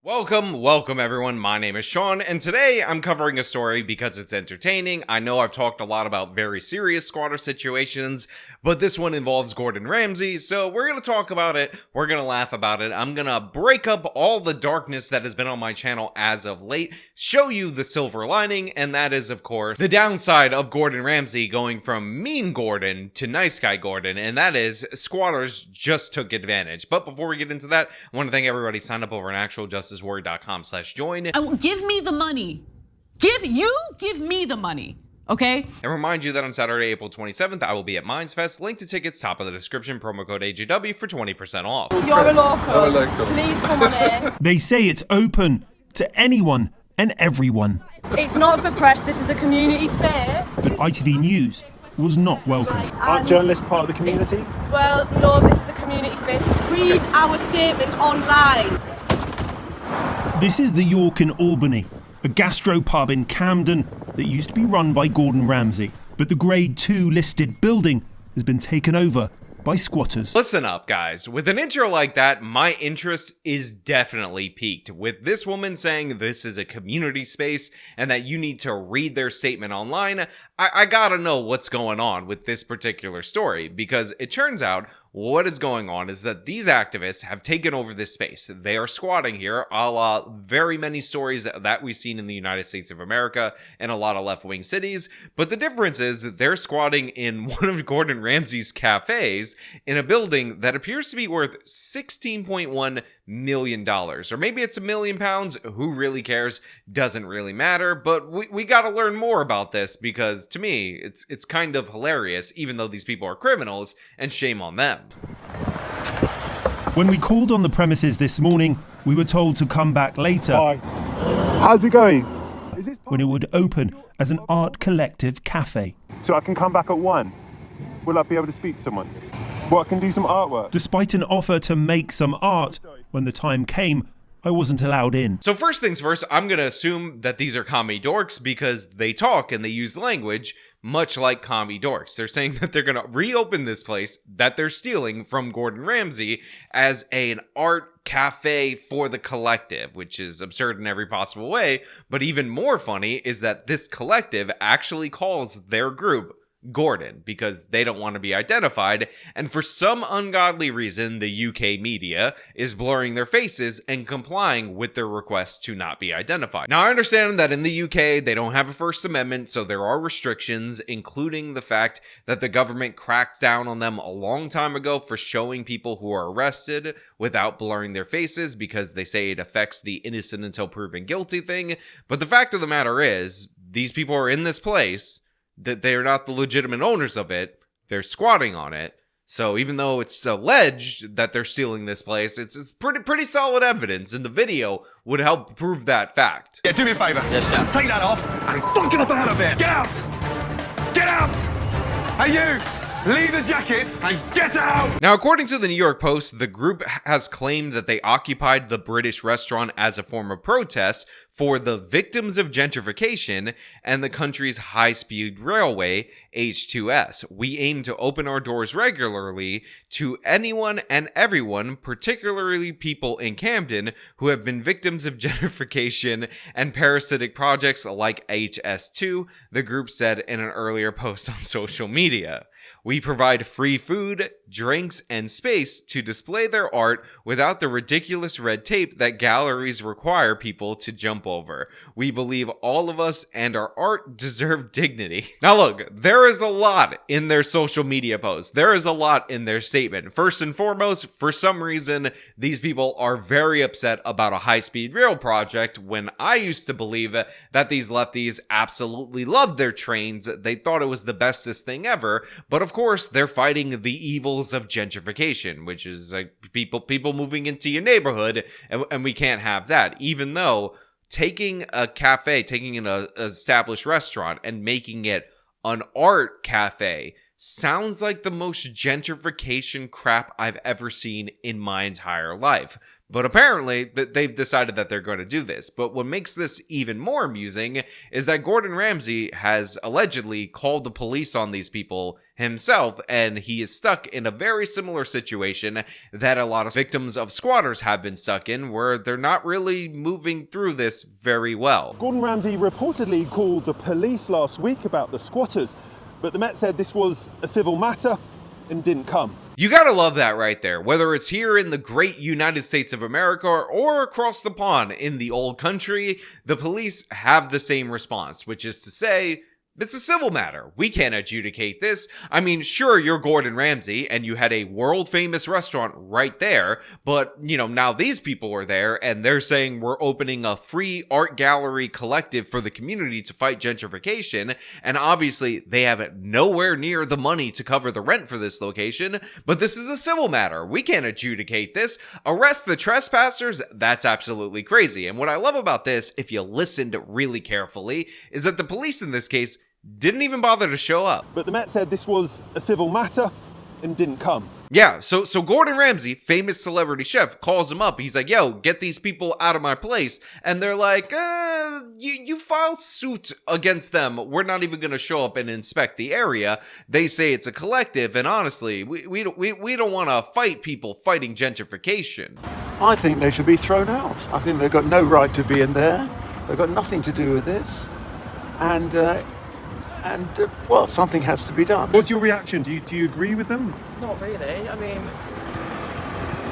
Welcome everyone, my name is Sean, and today I'm covering a story because it's entertaining. I know I've talked a lot about very serious squatter situations, but this one involves Gordon Ramsay, so we're gonna talk about it, we're gonna laugh about it, I'm gonna break up all the darkness that has been on my channel as of late, show you the silver lining, and that is, of course, the downside of Gordon Ramsay going from mean Gordon to nice guy Gordon, and that is squatters just took advantage. But before we get into that, I want to thank everybody sign up over on actualjusticewarrior.com/join. Give me the money. Give me the money. Okay? And remind you that on Saturday, April 27th, I will be at Minds Fest. Link to tickets, top of the description, promo code AJW for 20% off. You're a local. Please come on in. They say it's open to anyone and everyone. It's not for press, this is a community space. But ITV News was not welcome. Aren't journalists part of the community? Well, no, this is a community space. Read our statement online. This is the York in Albany, a gastropub in Camden that used to be run by Gordon Ramsay. But the Grade 2 listed building has been taken over by squatters. Listen up, guys. With an intro like that, my interest is definitely piqued. With this woman saying this is a community space and that you need to read their statement online, I gotta know what's going on with this particular story, because it turns out what is going on is that these activists have taken over this space. They are squatting here, a la very many stories that we've seen in the United States of America and a lot of left-wing cities. But the difference is that they're squatting in one of Gordon Ramsay's cafes in a building that appears to be worth $16.1 million. Or maybe it's £1 million. Who really cares? Doesn't really matter. But we got to learn more about this, because to me, it's kind of hilarious, even though these people are criminals, and shame on them. When we called on the premises this morning, we were told to come back later. Hi. How's it going? When it would open as an art collective cafe. So I can come back at 1. Will I be able to speak to someone? Well, I can do some artwork. Despite an offer to make some art, when the time came, I wasn't allowed in. So first things first, I'm going to assume that these are commie dorks because they talk and they use language much like commie dorks. They're saying that they're going to reopen this place that they're stealing from Gordon Ramsay as an art cafe for the collective, which is absurd in every possible way. But even more funny is that this collective actually calls their group Gordon because they don't want to be identified, and for some ungodly reason the UK media is blurring their faces and complying with their request to not be identified. Now I understand that in the UK they don't have a First Amendment, so there are restrictions, including the fact that the government cracked down on them a long time ago for showing people who are arrested without blurring their faces because they say it affects the innocent until proven guilty thing. But the fact of the matter is, these people are in this place, that they are not the legitimate owners of it, they're squatting on it. So even though it's alleged that they're stealing this place, it's pretty solid evidence, and the video would help prove that fact. Yeah, do me a favor. Yes, sir. Take that off and fucking up out of here. Get out! Get out! Hey you! Leave the jacket and get out! Now, according to the New York Post, the group has claimed that they occupied the British restaurant as a form of protest for the victims of gentrification and the country's high-speed railway, H2S. We aim to open our doors regularly to anyone and everyone, particularly people in Camden, who have been victims of gentrification and parasitic projects like HS2, the group said in an earlier post on social media. We provide free food, drinks, and space to display their art without the ridiculous red tape that galleries require people to jump over. We believe all of us and our art deserve dignity. Now look, there is a lot in their social media posts. There is a lot in their statement. First and foremost, for some reason, these people are very upset about a high-speed rail project when I used to believe that these lefties absolutely loved their trains. They thought it was the bestest thing ever, but of course, they're fighting the evils of gentrification, which is like people moving into your neighborhood, and we can't have that. Even though taking a cafe, taking an established restaurant and making it an art cafe sounds like the most gentrification crap I've ever seen in my entire life. But apparently, they've decided that they're going to do this. But what makes this even more amusing is that Gordon Ramsay has allegedly called the police on these people himself, and he is stuck in a very similar situation that a lot of victims of squatters have been stuck in, where they're not really moving through this very well. Gordon Ramsay reportedly called the police last week about the squatters, but the Met said this was a civil matter and didn't come. You gotta love that right there. Whether it's here in the great United States of America or across the pond in the old country, the police have the same response, which is to say, it's a civil matter. We can't adjudicate this. I mean, sure, you're Gordon Ramsay and you had a world famous restaurant right there, but now these people are there and they're saying we're opening a free art gallery collective for the community to fight gentrification. And obviously they have nowhere near the money to cover the rent for this location, but this is a civil matter. We can't adjudicate this. Arrest the trespassers. That's absolutely crazy. And what I love about this, if you listened really carefully, is that the police in this case didn't even bother to show up. But the Met said this was a civil matter and didn't come. Yeah, so Gordon Ramsay, famous celebrity chef, calls him up. He's like, yo, get these people out of my place. And they're like, you filed suit against them. We're not even going to show up and inspect the area. They say it's a collective, and honestly, we don't want to fight people fighting gentrification. I think they should be thrown out. I think they've got no right to be in there. They've got nothing to do with this. Well, something has to be done. What's your reaction? Do you agree with them? Not really. I mean,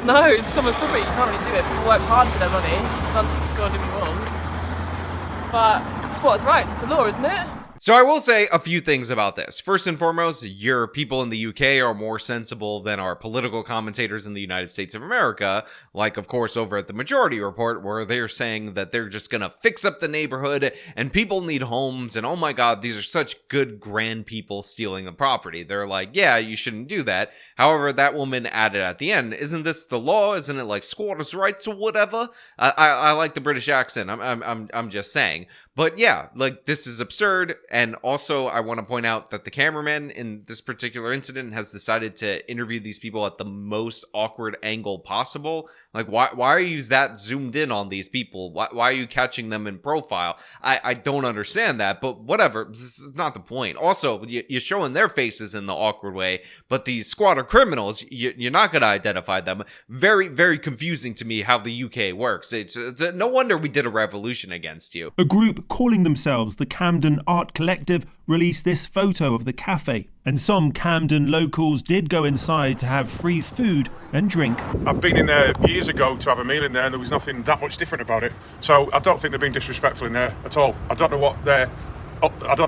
no, it's someone's property. You can't really do it. People work hard for their money. You can't just go and do me wrong. But squatters' rights, it's a law, isn't it? So I will say a few things about this. First and foremost, your people in the UK are more sensible than our political commentators in the United States of America, like, of course, over at the Majority Report, where they're saying that they're just gonna fix up the neighborhood and people need homes, and oh my god, these are such good, grand people stealing the property. They're like, yeah, you shouldn't do that. However, that woman added at the end, isn't this the law? Isn't it like squatters' rights or whatever? I like the British accent. I'm just saying. But yeah, like, this is absurd. And also, I want to point out that the cameraman in this particular incident has decided to interview these people at the most awkward angle possible. Like, why are you that zoomed in on these people? Why are you catching them in profile? I don't understand that, but whatever. This is not the point. Also, you're showing their faces in the awkward way, but these squatter criminals, you're not going to identify them. Very, very confusing to me how the UK works. It's no wonder we did a revolution against you. A group calling themselves the Camden Art Collective released this photo of the cafe, and some Camden locals did go inside to have free food and drink. I've been in there years ago to have a meal in there and there was nothing that much different about it. So I don't think they're being disrespectful in there at all. I don't know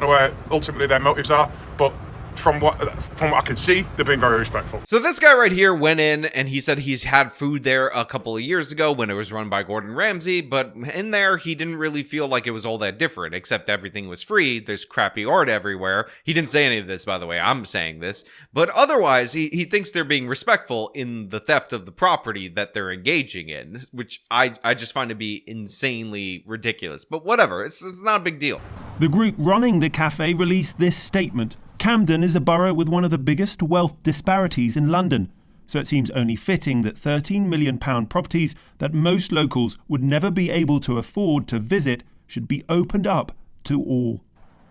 where ultimately their motives are, but from what I can see, they're being very respectful. So this guy right here went in and he said he's had food there a couple of years ago when it was run by Gordon Ramsay, but in there he didn't really feel like it was all that different, except everything was free. There's crappy art everywhere. He didn't say any of this, by the way. I'm saying this. But otherwise, he thinks they're being respectful in the theft of the property that they're engaging in, which I just find to be insanely ridiculous. But whatever, it's not a big deal. The group running the cafe released this statement. Camden is a borough with one of the biggest wealth disparities in London, so it seems only fitting that £13 million properties that most locals would never be able to afford to visit should be opened up to all.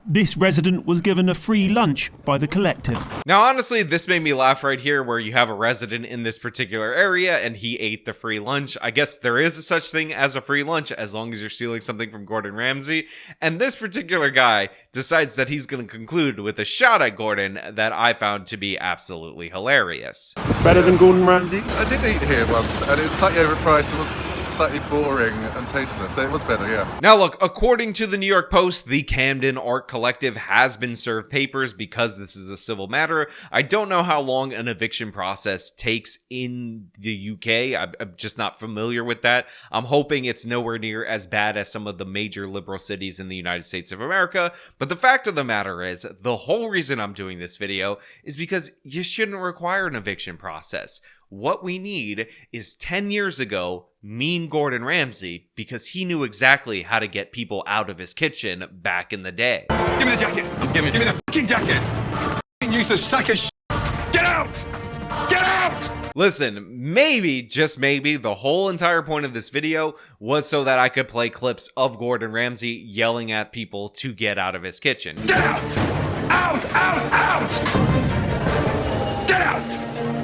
This resident was given a free lunch by the collective. Now, honestly, this made me laugh right here, where you have a resident in this particular area and he ate the free lunch. I guess there is a such thing as a free lunch as long as you're stealing something from Gordon Ramsay. And this particular guy decides that he's going to conclude with a shot at Gordon that I found to be absolutely hilarious. Better than Gordon Ramsay? I did eat here once, and it was slightly overpriced. It was slightly boring and tasteless, so it was better, yeah. Now look, according to the New York Post, the Camden Art Collective has been served papers because this is a civil matter. I don't know how long an eviction process takes in the UK. I'm just not familiar with that. I'm hoping it's nowhere near as bad as some of the major liberal cities in the United States of America. But the fact of the matter is, the whole reason I'm doing this video is because you shouldn't require an eviction process. What we need is 10 years ago, mean Gordon Ramsay, because he knew exactly how to get people out of his kitchen back in the day. Give me the jacket. Give me the fucking jacket. Useless sack of shit. Get out! Get out! Listen, maybe, just maybe, the whole entire point of this video was so that I could play clips of Gordon Ramsay yelling at people to get out of his kitchen. Get out! Out! Out! Out! Get out!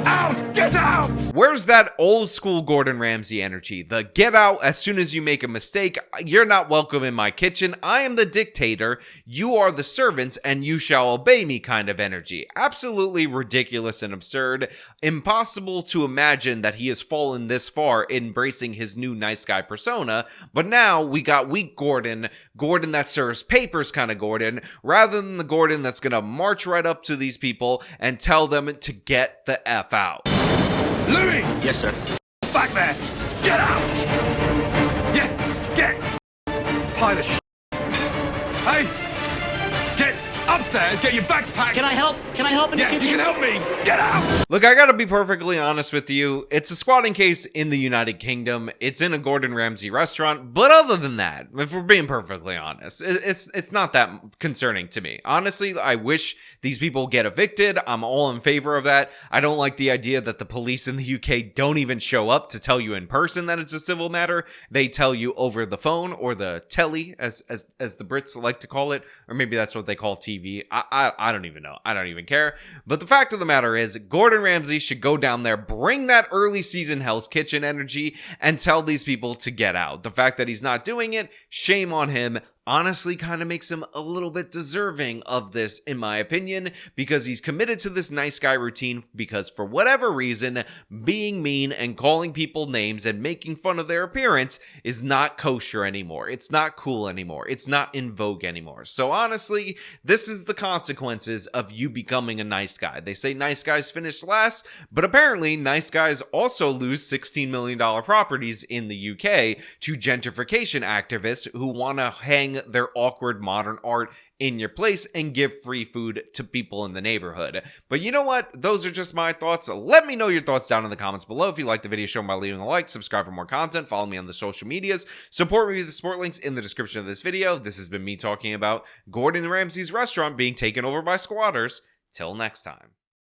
Out! Get out! Where's that old school Gordon Ramsay energy? The get out as soon as you make a mistake, you're not welcome in my kitchen, I am the dictator, you are the servants, and you shall obey me kind of energy. Absolutely ridiculous and absurd. Impossible to imagine that he has fallen this far embracing his new nice guy persona, but now we got weak Gordon, Gordon that serves papers kind of Gordon, rather than the Gordon that's gonna march right up to these people and tell them to get the F out. Louis! Yes, sir. Back there! Get out! Yes, get! Pile of shit. Hey! Get upstairs, get your bags packed! Can I help? Can I help in the Yeah, kitchen? you can help me! Get out! Look, I gotta be perfectly honest with you. It's a squatting case in the United Kingdom. It's in a Gordon Ramsay restaurant. But other than that, if we're being perfectly honest, it's not that concerning to me. Honestly, I wish these people get evicted. I'm all in favor of that. I don't like the idea that the police in the UK don't even show up to tell you in person that it's a civil matter. They tell you over the phone or the telly, as the Brits like to call it. Or maybe that's what they call TV. I don't even know. I don't even care. But the fact of the matter is, Gordon Ramsay should go down there, bring that early season Hell's Kitchen energy, and tell these people to get out. The fact that he's not doing it, shame on him. Honestly kind of makes him a little bit deserving of this, in my opinion, because he's committed to this nice guy routine because for whatever reason, being mean and calling people names and making fun of their appearance is not kosher anymore. It's not cool anymore. It's not in vogue anymore. So honestly, this is the consequences of you becoming a nice guy. They say nice guys finish last, but apparently nice guys also lose $16 million properties in the UK to gentrification activists who want to hang their awkward modern art in your place and give free food to people in the neighborhood. But you know what? Those are just my thoughts. Let me know your thoughts down in the comments below. If you like the video, show them by leaving a like, subscribe for more content, follow me on the social medias, support me with the support links in the description of this video. This has been me talking about Gordon Ramsay's restaurant being taken over by squatters. Till next time.